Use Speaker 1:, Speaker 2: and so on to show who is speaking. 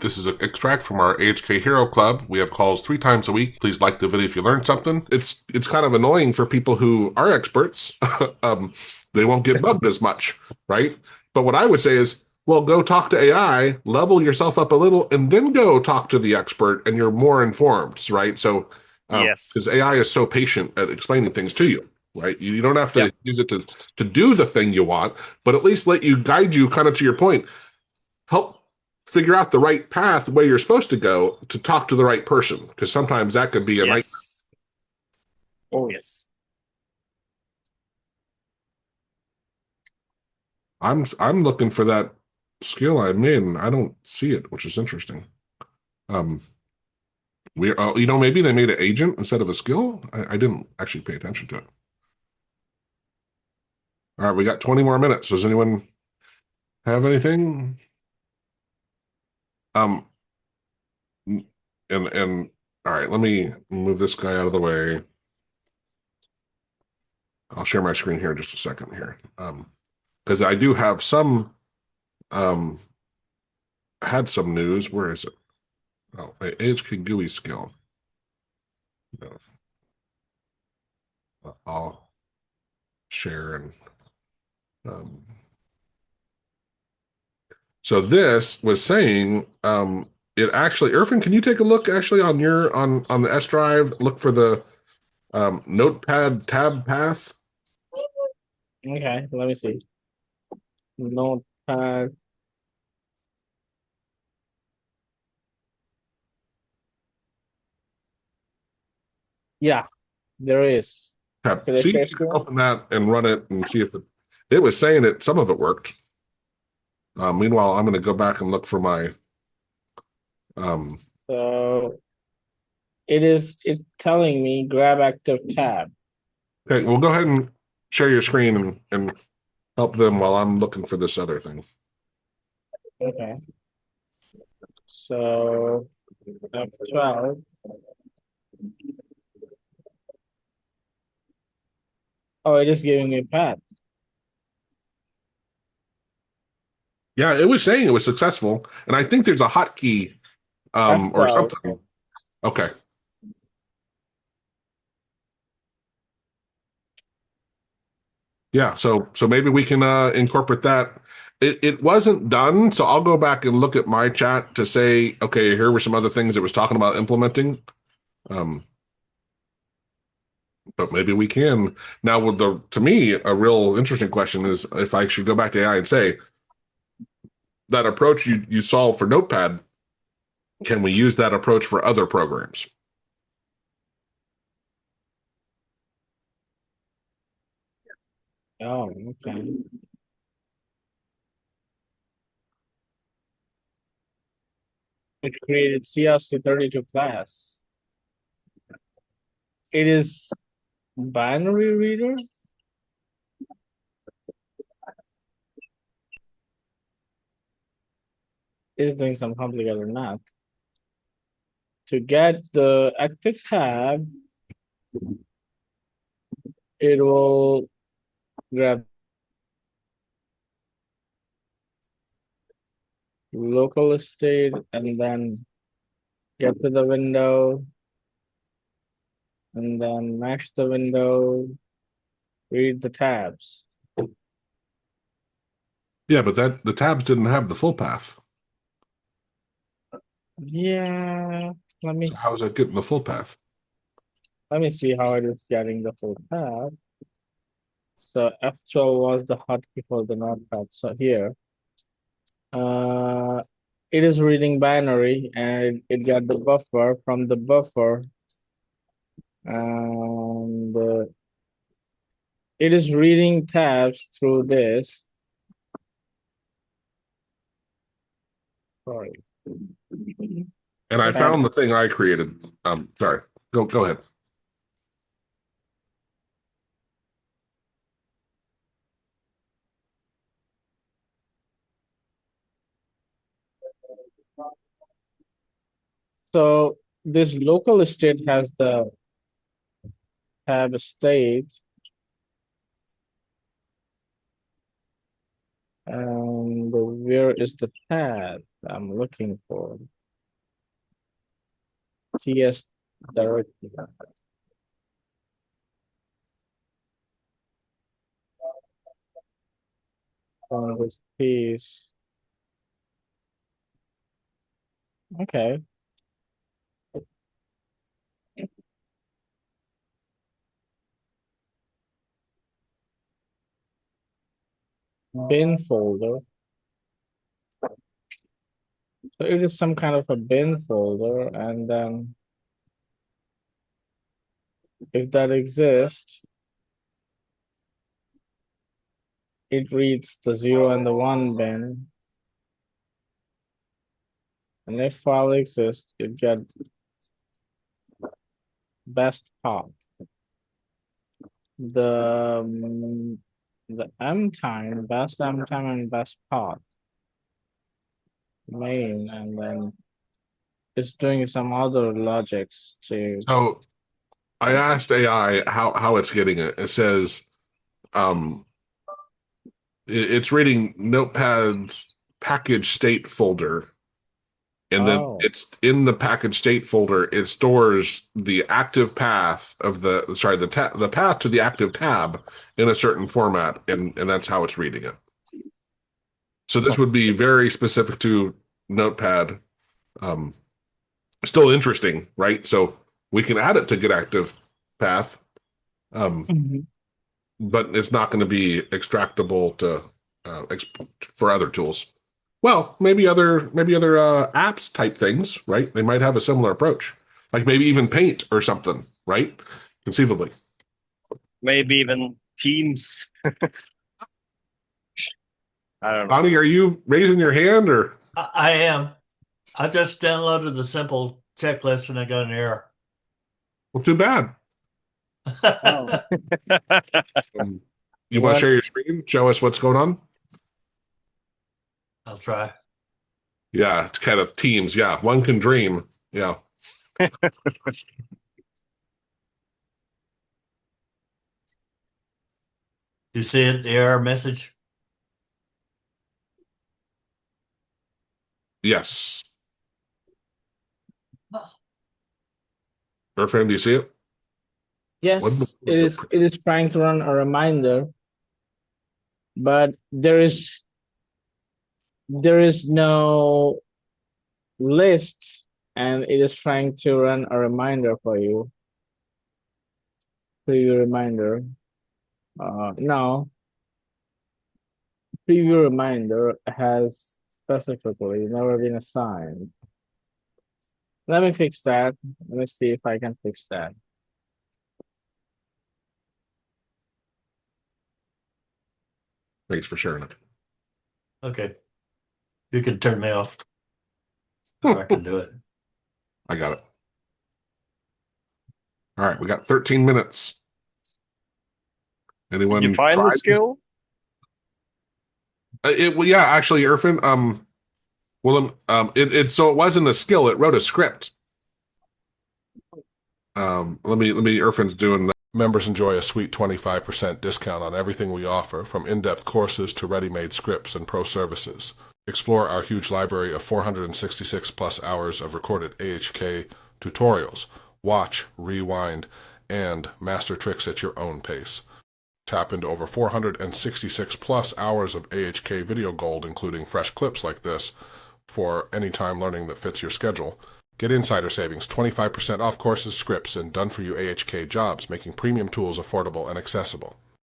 Speaker 1: This is an extract from our AHK Hero Club. We have calls 3 times a week. Please like the video if you learned something. It's kind of annoying for people who are experts. They won't get bugged as much, right? But what I would say is, well, go talk to AI, level yourself up a little, and then go talk to the expert, and you're more informed, right? So, because
Speaker 2: Yes.
Speaker 1: AI is so patient at explaining things to you, right? You don't have
Speaker 2: Yep.
Speaker 1: to use it to do the thing you want, but at least let you guide you kind of to your point, help figure out the right path, the way you're supposed to go to talk to the right person, because sometimes that could be a nightmare.
Speaker 2: Yes. Oh, yes.
Speaker 1: I'm looking for that skill I made, and I don't see it, which is interesting. Um, maybe they made an agent instead of a skill. I didn't actually pay attention to it. All right, we got 20 more minutes. Does anyone have anything? Um, and all right, let me move this guy out of the way. I'll share my screen here in just a second here. Because I do have some um had some news. Where is it? Oh, AHK GUI skill. No, I'll share and um, so this was saying it actually, Irfan, can you take a look actually on your on the S drive? Look for the Notepad Tab Path.
Speaker 2: Okay, let me see. Notepad. Yeah, there is.
Speaker 1: Tab.
Speaker 2: Should I
Speaker 1: See
Speaker 2: share
Speaker 1: if you can
Speaker 2: screen?
Speaker 1: open that and run it and see if it was saying that some of it worked. Meanwhile, I'm going to go back and look for my um,
Speaker 2: So it's telling me grab active tab.
Speaker 1: okay, well, go ahead and share your screen and help them while I'm looking for this other thing.
Speaker 2: Okay. So F12. Oh, it is giving me a path.
Speaker 1: Yeah, it was saying it was successful, and I think there's a hotkey or
Speaker 2: F12.
Speaker 1: something. Okay. Yeah, so maybe we can incorporate that. It wasn't done, so I'll go back and look at my chat to say, okay, here were some other things it was talking about implementing. Um, but maybe we can. Now, with the to me, a real interesting question is if I should go back to AI and say that approach you solved for Notepad, can we use that approach for other programs?
Speaker 2: Oh, okay. It created CRC32 class. It is binary reader. It is doing some complicated math. To get the active tab, it will grab local state and then get to the window and then mash the window, read the tabs.
Speaker 1: Yeah, but that the tabs didn't have the full path.
Speaker 2: Yeah, let
Speaker 1: So
Speaker 2: me
Speaker 1: how is that getting the full path?
Speaker 2: let me see how it is getting the full tab. So F12 was the hotkey for the notepad. So here, uh, it is reading binary and it got the buffer from the buffer, and it is reading tabs through this. Sorry.
Speaker 1: And I
Speaker 2: Tab.
Speaker 1: found the thing I created. Sorry. Go ahead.
Speaker 2: So this local state has the tab state, and where is the tab I'm looking for? TS directly on this piece. Okay. Bin folder. So it is some kind of a bin folder, and then if that exists, it reads the 0 and the 1 bin. And if file exists, it gets best path. The M time, best M time and best path. Main, and then it's doing some other logics to.
Speaker 1: So I asked AI how it's getting it. It says um, it's reading Notepad's package state folder, and then
Speaker 2: Oh,
Speaker 1: it's in the package state folder. It stores the active path of the path to the active tab in a certain format, and that's how it's reading it. So this would be very specific to Notepad. Um, Still interesting, right? So we can add it to get active path, um,
Speaker 2: mhm.
Speaker 1: but it's not going to be extractable to for other tools. Well, maybe other apps type things, right? They might have a similar approach, like maybe even Paint or something, right? Conceivably.
Speaker 3: Maybe even Teams. I don't know.
Speaker 1: Bonnie, are you raising your hand or?
Speaker 4: I am. I just downloaded the simple checklist and I got an error.
Speaker 1: Well, too bad.
Speaker 2: Oh.
Speaker 1: You want to share your screen? Show us what's going on?
Speaker 4: I'll try.
Speaker 1: Yeah, it's kind of Teams. Yeah, one can dream. Yeah.
Speaker 4: You see it, the error message?
Speaker 1: Yes. Irfan, do you see it?
Speaker 2: Yes, it is trying to run a reminder, but there is no list, and it is trying to run a reminder for you. Preview reminder. No. Preview reminder has specifically never been assigned. Let me fix that. Let me see if I can fix that.
Speaker 1: Thanks for sharing it.
Speaker 4: Okay. You can turn me off. Or I can do it.
Speaker 1: I got it. All right, we got 13 minutes. Anyone
Speaker 3: Did you find the
Speaker 1: tried?
Speaker 3: skill?
Speaker 1: Well, yeah, actually, Irfan, so it wasn't a skill, it wrote a script. Irfan's doing that. Members enjoy a sweet 25% discount on everything we offer, from in-depth courses to ready-made scripts and pro services. Explore our huge library of 466 plus hours of recorded AHK tutorials. Watch, rewind, and master tricks at your own pace. Tap into over 466 plus hours of AHK video gold, including fresh clips like this, for any time learning that fits your schedule. Get insider savings, 25% off courses, scripts, and done-for-you AHK jobs, making premium tools affordable and accessible.